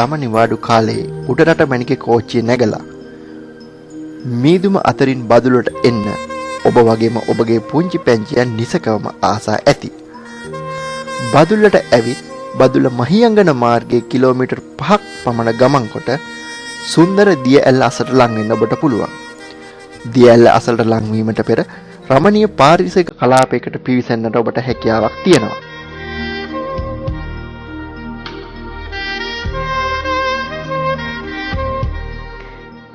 තම නිවාඩු කාලයේ උඩරට මැණිකේ කෝච්චිය නැගලා මීදුම අතරින් බදුලට එන්න ඔබ වගේම ඔබගේ පුංචි පැංචියන් නිසකවම ආසා ඇති. බදුල්ලට ඇවිත් බදුල්ල මහියංගන මාර්ගයේ කිලෝමීටර් 5ක් පමණ ගමන් කොට සුන්දර දිය ඇල්ල අසලට ලං වෙන්න ඔබට පුළුවන්. දිය ඇල්ල අසලට ලං වීමට පෙර රමණීය පාරිසරික කලාපයකට පිවිසෙන්නට ඔබට හැකියාවක් තියෙනවා.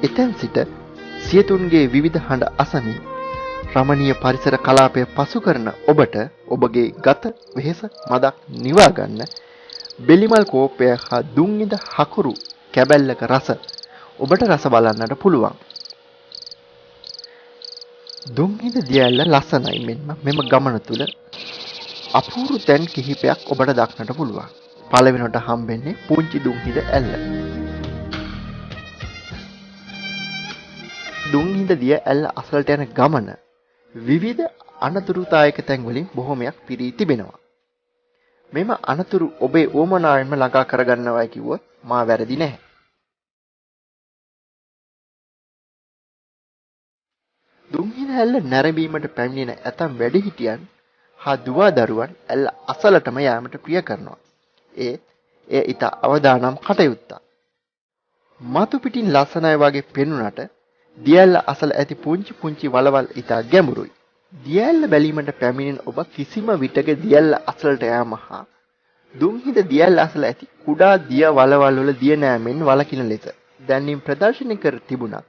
එතෙන් සිට සියතුන්ගේ විවිධ හඬ අසමින් රමණීය පරිසර කලාපය පසු කරන ඔබට ඔබගේ ගත වෙහෙස මදක් නිවා ගන්න බෙලිමල් කෝපය හා දුම්හිඳ හකුරු කැබැල්ලක රස ඔබට රස බලන්නට පුළුවන්. දුම්හිඳ දියැල්ල ලස්සනයි. මෙන්න මෙම ගමන තුල අපූර්ව තැන් කිහිපයක් ඔබට දක්නට පුළුවන්. පළවෙනිවට හම්බෙන්නේ පුංචි දුම්හිඳ ඇල්ල. දුම්හිඳ දිය ඇල්ල අසලට යන ගමන විවිධ අනතුරුදායක තැන් වලින් බොහොමයක් පිරී තිබෙනවා. මෙම අනතුරු ඔබේ ඕමනාවෙන්ම ළඟා කරගන්නවා කිව්වොත් මා වැරදි නැහැ. දුම්හිඳ ඇල්ල නැරඹීමට පැමිණෙන ඇතම් වැඩිහිටියන් හා දුවා දරුවන් ඇල්ල අසලටම යාමට ප්‍රිය කරනවා. එය ඊට අවදානම් කටයුත්තක්. මතු පිටින් ලස්සනයි වගේ පෙනුනට දියැල්ල අසල ඇති පුංචි පුංචි වලවල් ඉතා ගැඹුරුයි. දියැල්ල බැලීමට පැමිණෙන ඔබ කිසිම විටක දියැල්ල අසලට යාම හා දුම්හිඳ දියැල්ල අසල ඇති කුඩා දිය වලවල් වල දිය නෑමෙන් වළකින ලෙස දැනීම් ප්‍රදර්ශනය කර තිබුණත්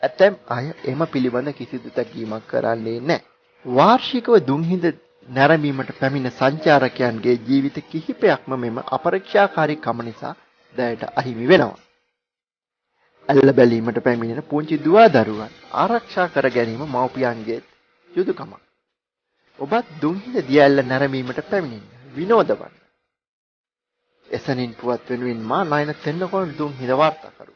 ඇතැම් අය එම පිළිබඳ කිසිදු තැකීමක් කරන්නේ නැහැ. වාර්ෂිකව දුම්හිඳ නැරඹීමට පැමිණ සංචාරකයන්ගේ ජීවිත කිහිපයක්ම මෙම අපරීක්ෂාකාරී කම නිසා දැයට අහිමි වෙනවා. ඇල්ල බැලීමට පැමිණෙන පුංචි දුවා දරුවන් ආරක්ෂා කර ගැනීම මව්පියන්ගේ යුතුයකමක්. ඔබත් දුම්හිඳ දියැල්ල නැරඹීමට පැමිණෙන්න විනෝද වන්න. එසනින් පුවත් වෙනුවෙන් මා නයන තෙන්නකෝන් දුම්හිඳ වාර්තාකරු.